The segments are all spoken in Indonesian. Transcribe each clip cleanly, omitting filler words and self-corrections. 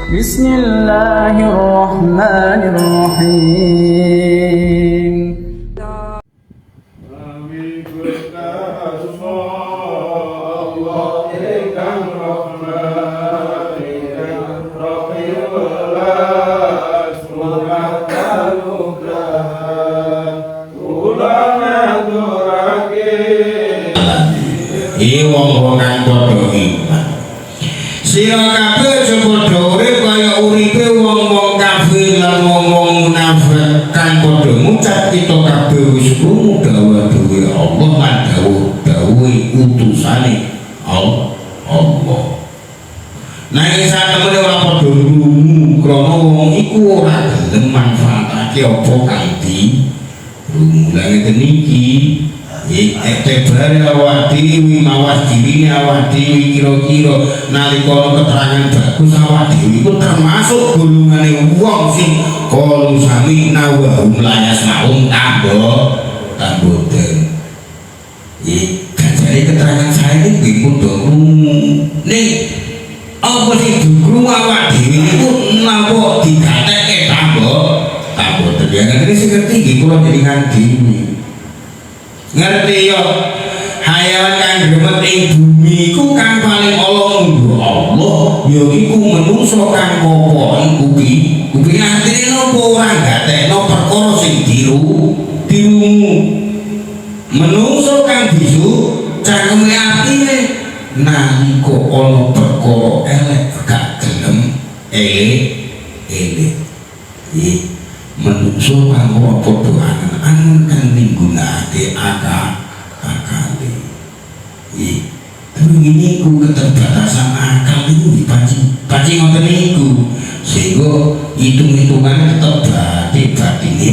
Bismillahirrahmanirrahim. Wong-wong kang padha iman. Sira kabeh aja padha urip kaya uripe wong-wong kafir lan wong-wong munafik kang padha ngucap kita kabeh wis krungu dawuh-dawuhe Allah lan dawuh-dawuhe utusane Allah. Nanging satemene ora padha krungu krana wong iku ora gelem manfaatake apa kang dirungu. Lah ngeten iki Ektebari awak dewi, mawas diri awak dewi, kira-kira nalika keterangan bagus awak dewi itu termasuk golongan wong sing qalu sami'na wa hum la yasma'un tamboten. Ganjane keterangan saya ini nggih padha ning apa sing dikrungu awak dewi niku napa digatekke tamboten. Ya ngene sing ngerti nggih kula jenengan dewi. Ngerti yo hayawan kang gremet ing bumi iku kang paling ala nggo Allah ya iku menungso kang apa iku kuwi artine napa ora gatekno perkara sing dirungu menungso kang bisu cangkeme atine nalika ana perkara elek gak gelem elek menungso kang ora padha angen kang nggunakake akale. Terus ini ku keterbatasan akal itu dipancing ngoten niku sehingga hitung-hitungannya tetap batine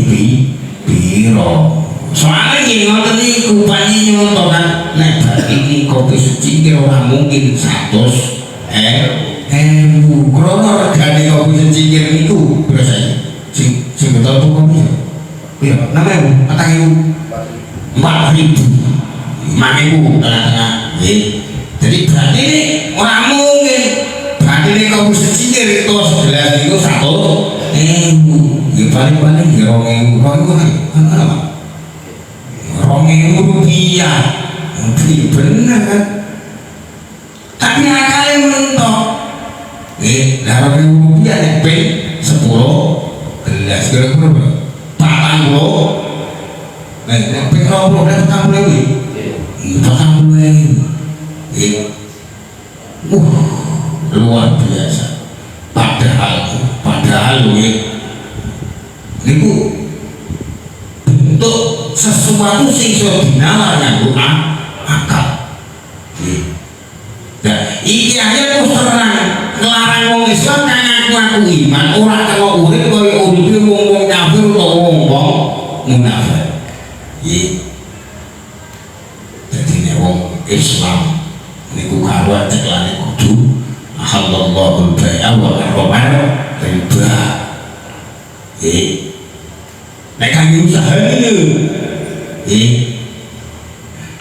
piro. Soalnya gini ngoten niku panci nyontokan nek batin kopi suci kira ora mungkin 100 krono regane kopi suci niku berapa sing betul tuh kopi ya 6.000 atau 4.000 tengah-tengah jadi berarti ini orang mungkin berarti ini kopi secikir itu 11 itu 1.000 ya paling-paling ya 2.000 rupiah bener kan tapi akalnya mentok lah 2.000 rupiah nek 10 gelas kira-kira berapa? 40 nek ping 20 nek 40 luar biasa padahal niku bentuk sesuatu sing iso dinalar nganggo akal. Nah, iki aja terus terang ngelarang wong Islam kang ngaku iman ora kena urip kaya uripe wong kafir utawa wong munafik. Dadi nek wong Islam niku karo ceklane kudu halallahu bai'a wa harrama riba. Nek kang usaha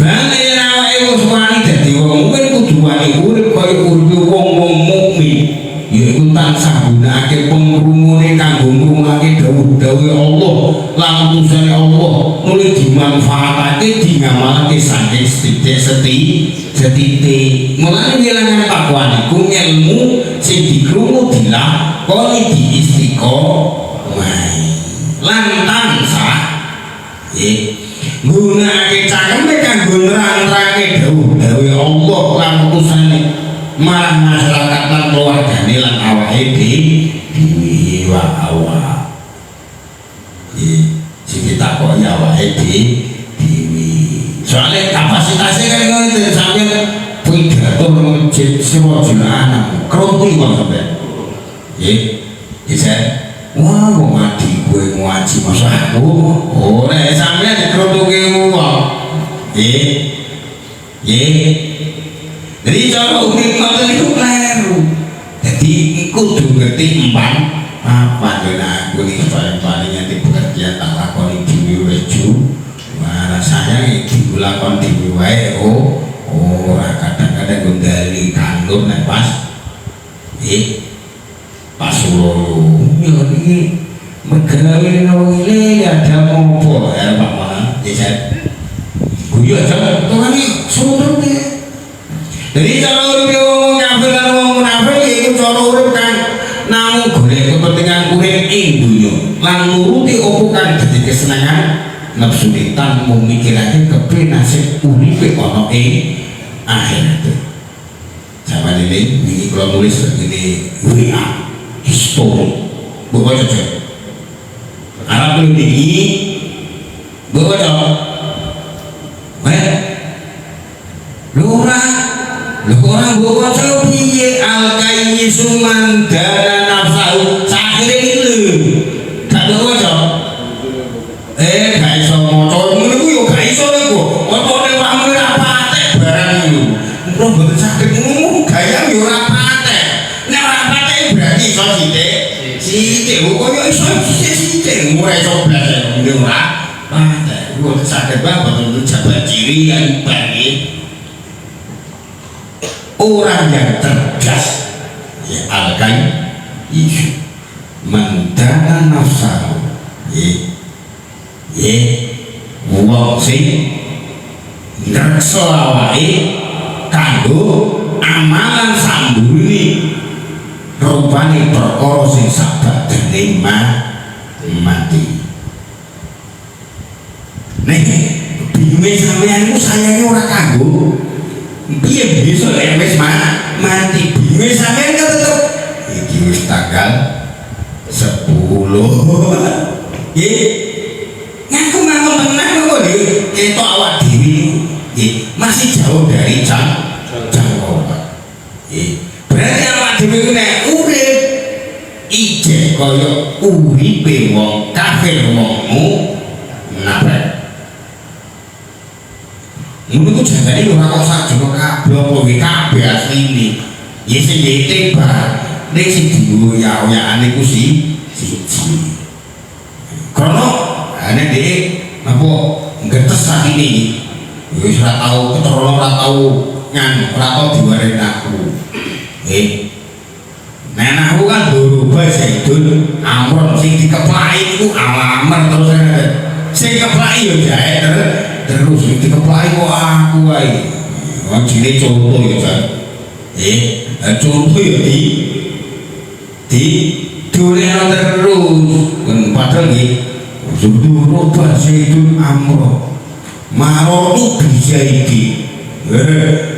bane awake wis wani dadi wong mukmin kudu wani urip kaya uripe wong-wong mukmin. Yaiku tansah gunakake pengrungune kanggo ngrungokake dawuh-dawuhe Allah lan utusane Allah nuli dimanfaatake dingamalake saking setitik mulane ngelangan takwa niku ilmu sing dikrungu dilakoni diistiqomah lan tansah nggunakake cangkeme kanggo nerang-nerangake dawuh-dawuhe Allah lan utusane marang masyarakat lan keluargane lan awake dhewe wa awak. Sing ditakoki awake dhewe. Soale kapasitasnya kan ngono sampeyan pidato masjid Sirajul-Anam. Krungu kok sampeyan. Bisa wah wong ati kowe ngaji masa aku. Oh nek sampeyan dikruntuke wong. Jadi cara urip ngoten niku kleru. Jadi kudu ngerti apa aku iki paling nanti pekerjaan tak lakoni dhewe wis rasanya dilakon dhewe wae ora kadang-kadang nggali kandur nek pas Pasuruan ya ini mergawe wong ini ada ngopo ya Pak Mana ya guyu aja tuh ini suruh deh jadi cara urip wong kafir lan wong munafik iku cara urip kan namung golek kepentingan urip ing dunya lan nuruti opo kang dadi kesenangan nafsu tanpa mikirake kepen nasib uripe ana ing akhirat. Zaman ini kalau nulis ini WA histori bawa cocok Arab belum tinggi bawa cocok orang bawa cocok piye al-kayyi suman dana nafsahu sakire itu gak bawa cocok gak iso moco ini yo gak iso niku otone pamune ra patek barang niku mulo mboten saged ngomong gaya yo ora patek nek ora patek berarti iso sithik kok iso sithik ora iso blas yo ora patek mboten saged banget untuk jabat ciri yang baik orang yang cerdas ya alkai isu mendana nafsahu wong sing ngrekso awake kanggo amalan sambuni rupane perkara sing sabadane mati. Nek bingunge sampeyan iku sayane ora kanggo piye bisa nek wis mati bingunge sampeyan tetep iki wis tanggal 10 nggih ngaku mawon tenan kok nggih ketok awak dhewe nggih masih jauh dari jangkauan nggih berarti awak dhewe nek urip ijek kaya uripe wong kafir wong munafik ngono ku jane ora kok sakjane kabeh apa iki kabeh asline ya sing ditebak nek sing digoyak-goyakane ku siji karena ane dek napa ngetes sak ini wis ora tau keterolong ora tau nganu ora tau diwaren aku nek aku kan berubah Zaidun Amr sing dikeplaki iku alamar terus sing keplaki yo jae terus sing dikeplaki kok aku wae wong jine contoh ya Jan contoh ya di dunia terus padahal nggih Zuduru Zaidun Amr marotu bisa iki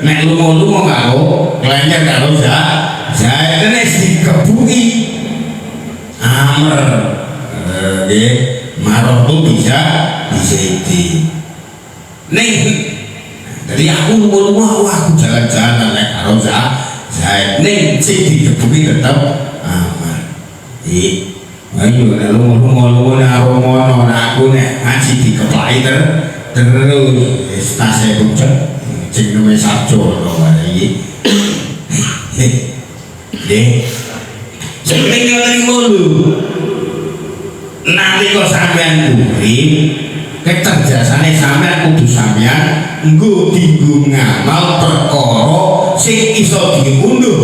nek lunga-lunga karo kelencer karo Zaid nek dikebuki Amr nggih marotu bisa iki ning jadi aku lunga-lunga aku jalan-jalan nek karo Zaid ning sing dikebuki tetep Amr ayo nek lunga-lunga aromono aku nek ngaji dikeplaki terus wis tase bocah sing nuwe sarjo lho iki nggih sing ning ngono nalika sampean urip kecerdasane sampean kudu sampean nggo dinggo ngamal perkara sing iso diunduh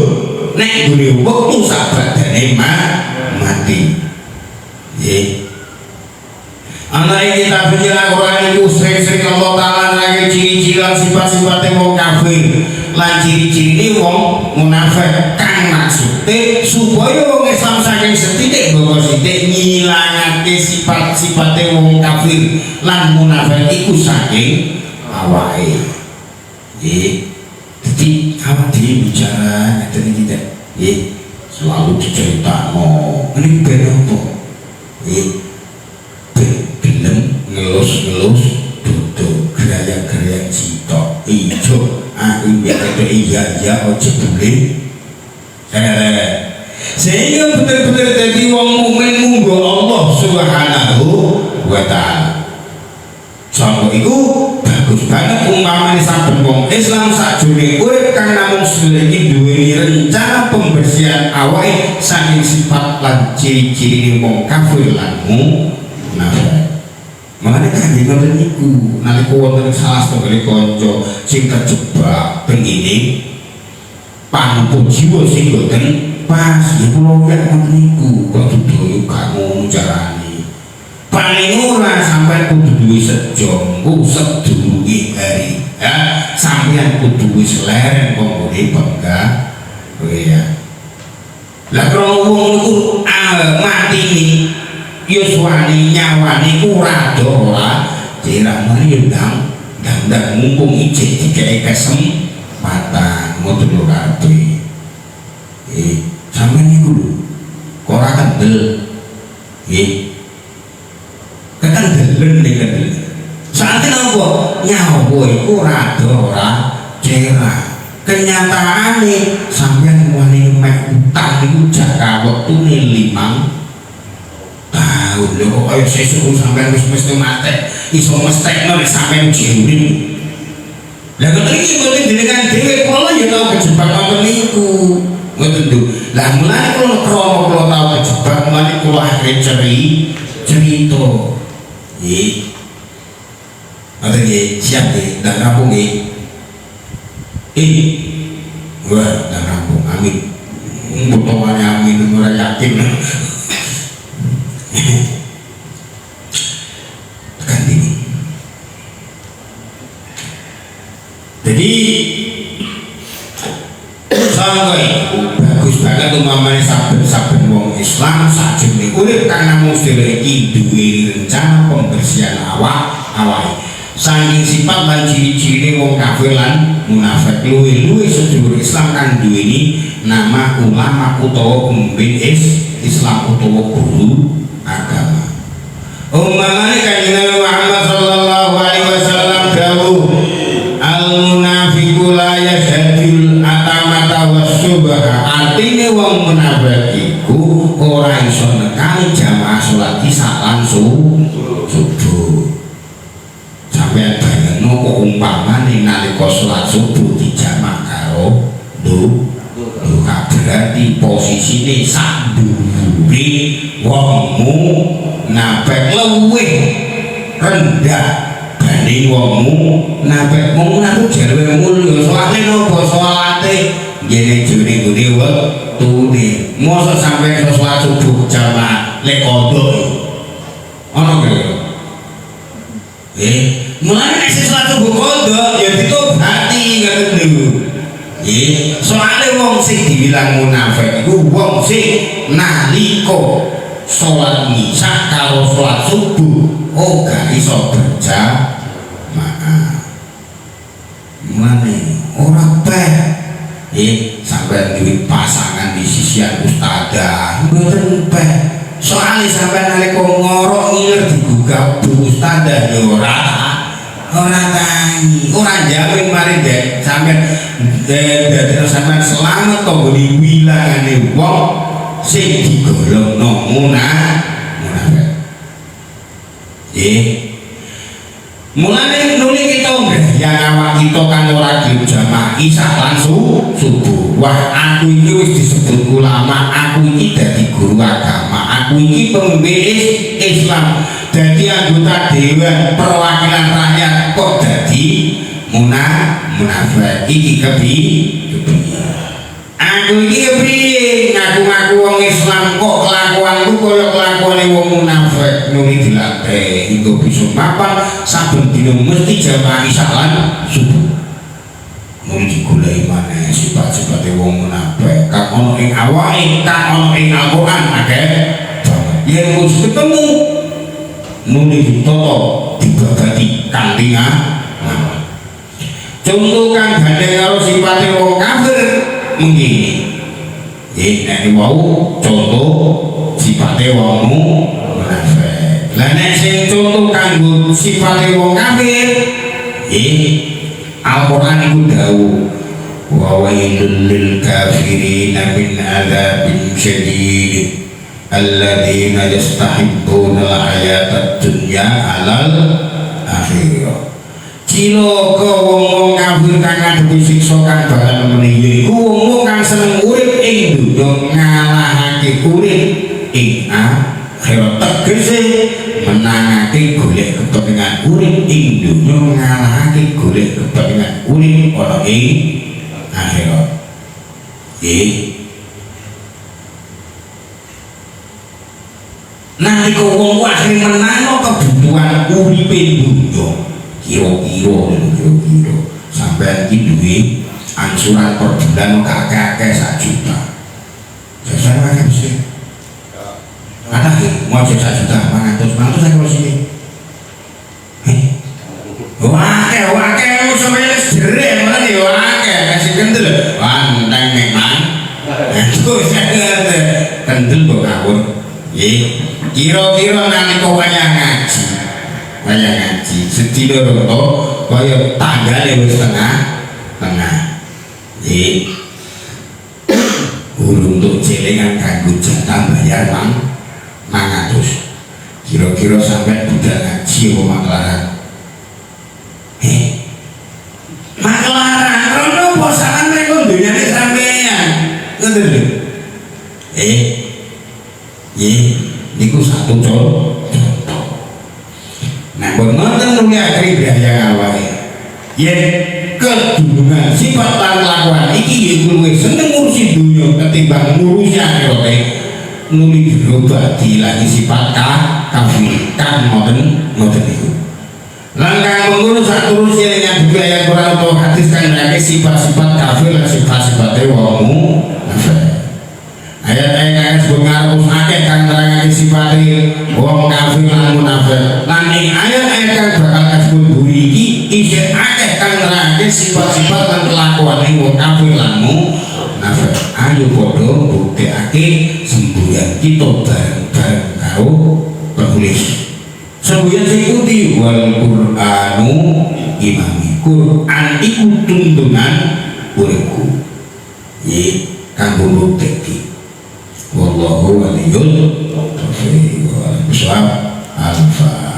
nek gune wektu sabadane mati anak kita bicara Quran itu sering-sering Allah Ta'ala nangis ciri-ciri sifat-sifatnya wong kafir lan ciri-ciri ini wong munafik kang maksudnya supaya wong Islam saking setitik bahwa setitik ngilangake sifat-sifatnya wong kafir lan munafik itu saking awake jadi awak dia bicara dari kita selalu diceritakan ini benar apa gelem ngelus-ngelus duduk geraya-geraya cita ijo aku biasa iya ojo boleh sehingga betul-betul jadi wong mukmin munggo Allah Subhanahu wa ta'ala sama itu bagus banget umpamane saben wong Islam sakjroning urip kang namung sedherek duweni rencana pembersihan awake saking sifat lan ciri-ciri wong kafir lan munafik. Makanya kanjeng ngoten niku nalika wonten salah setunggal kanca sing terjebak teng ngene panumpun jiwa sing boten pas ya kula nek ngoten niku kok dudu gak ngono carane. Paling ora sampai kudu duwe sejo, sedurunge hari. Ya, sampeyan kudu wis leren penggone penggah. Oh iya. Lah kalau wong niku matine yuswani nyawane ora do ora jera mari ndang mumpung ijek dikek kesempatan ngoten lho kabeh. Sampeyan niku lho kok ora kendel. Kekendelen nek kendel. Saate napa nyawa iku ora do ora jera. Kenyataane sampeyan wani mek utang niku jaka wektune 5 tahun lho kok kaya sesuk sampeyan wis mesti mate iso mestekno nek sampeyan urip. Lah kok iki mboten jenengan dhewe kula ya tau kejebak ngoten niku. Ngoten lho. Lah mulane kula kromo kula tau kejebak mulane kula akhire cerita. Ada siap nggih, dan rampung nggih. Wah, dan rampung, amin. Potongannya amin, ora yakin. Tekan ini. Jadi sampai bagus banget umpamane saben-saben wong Islam sajroning urip kang namung sedherek iki duwe rencana pembersihan awake. Saking sifat lan ciri-ciri wong kafir lan munafik luwih sedulur Islam kan duweni nama ulama utawa pemimpin Islam utawa guru agama. Umpamane kanjeng Nabi Muhammad sallallahu alaihi wasallam dawuh al munafiqu la yashadul atamata wasyubha. Artine wong munafik iku ora iso nekani jamaah salat isya lan subuh. Sampai bayangno kok umpamane nalika salat subuh dijamak karo duka berarti posisine sak dhuwure wongmu napek luwih rendah banding wongmu napek mung aku jarwe mulya soalé nopo salate ngene jane ngene wektune mosok sampe salat subuh jamaah lek kodok ono mulai nek salat subuh kodok ya ditobati ngoten lho. Soale wong sing dibilang munafik iku wong sing nalika salat isya karo salat subuh gak iso berjamaah. Mulane ora peh sampeyan duwe pasangan di sisian ustadzah mboten peh. Soale sampeyan nalika ngorok ngiler digugah bu ustadzah ya ora tani, ora jamin mari dek sampeyan sampeyan selamat to nggone wilangane wong sing digolongno munafik. Mulane nuli kita yang awak kita kan ora gelem jamaah isya lan subuh. Wah, aku iki wis disebut ulama, aku iki dadi guru agama, aku iki pemimpin Islam, dadi anggota dewan perwakilan rakyat kok dadi munafik. Iki kepiye? Aku iki kepiye ngaku-ngaku wong Islam kok kelakuanku kaya kelakuane wong munafik. Nuli dilatih hingga bisa mapan saben dina mesti jamaah isya lan subuh. Nuli digoleki maneh sifat-sifate wong munafik kang ana ing awake, kang ana ing Al-Qur'an akeh banget. Yen wis ketemu nuli ditata dibabati kanthi contoh kang gandeng karo sifate wong kafir mengkini. Nek wau contoh sifate wong munafik. Lah nek sing contoh kanggo sifate wong kafir, Al-Qur'an iku dawuh wa wailul lil kafirin min adzabin syadid alladzina yastahibbuna al-hayata ad-dunya 'alal akhirah. Cilaka wong-wong kafir kang ngadepi siksa kang bakal meneh iku wong kang seneng urip ing donya ngalahake urip ing akhirat. Tegese menangake golek kepentingan urip ing donya ngalahake golek kepentingan urip ana ing akhirat. nalika wong akhire menangno kebutuhan uripe dunya kira-kira sampean iki duwe angsuran per bulan kakek-kakek 1 juta saya kakek mesti ada mau 1 juta 100 saya kalau sini wakil sampai sederek malah ya wakil kasih kendel wanteng memang itu saya kendel kok ngawur kira-kira nalika wayah ngaji sedina roto kaya tanggane wis tengah urung untuk celengan kanggo jatah bayar 500 kira-kira sampai budal ngaji apa maklaran maklaran rono bosakan mereka dunyane sampeyan ngoten lho niku satu contoh nah ngoten nuli akhire biaya awake yen kedunungan sifat lan lakuan iki luwih seneng ngurusi dunya ketimbang ngurusi akhirate nuli berubati lagi sifat kafir kan ngoten niku langkah mengurus saturus yang budaya Quran atau hadis kan lagi sifat-sifat kafir dan sifat-sifatnya wong ayat-ayat yang sebut ngarus akeh kan nerangake sifatnya wong kafir lan munafik lan ing ayat-ayat kan bakal kasebut buri iki isih akeh kan nerangake sifat-sifat lan kelakuan wong kafir lan munafik ayo padha buktekake semboyan kita bareng-bareng karo penulis semboyan sing wal Qur'anu imami Qur'an iku tuntunan uripku kanggo bukti wallahu waliyul taufiq wal bisawab al-fatihah.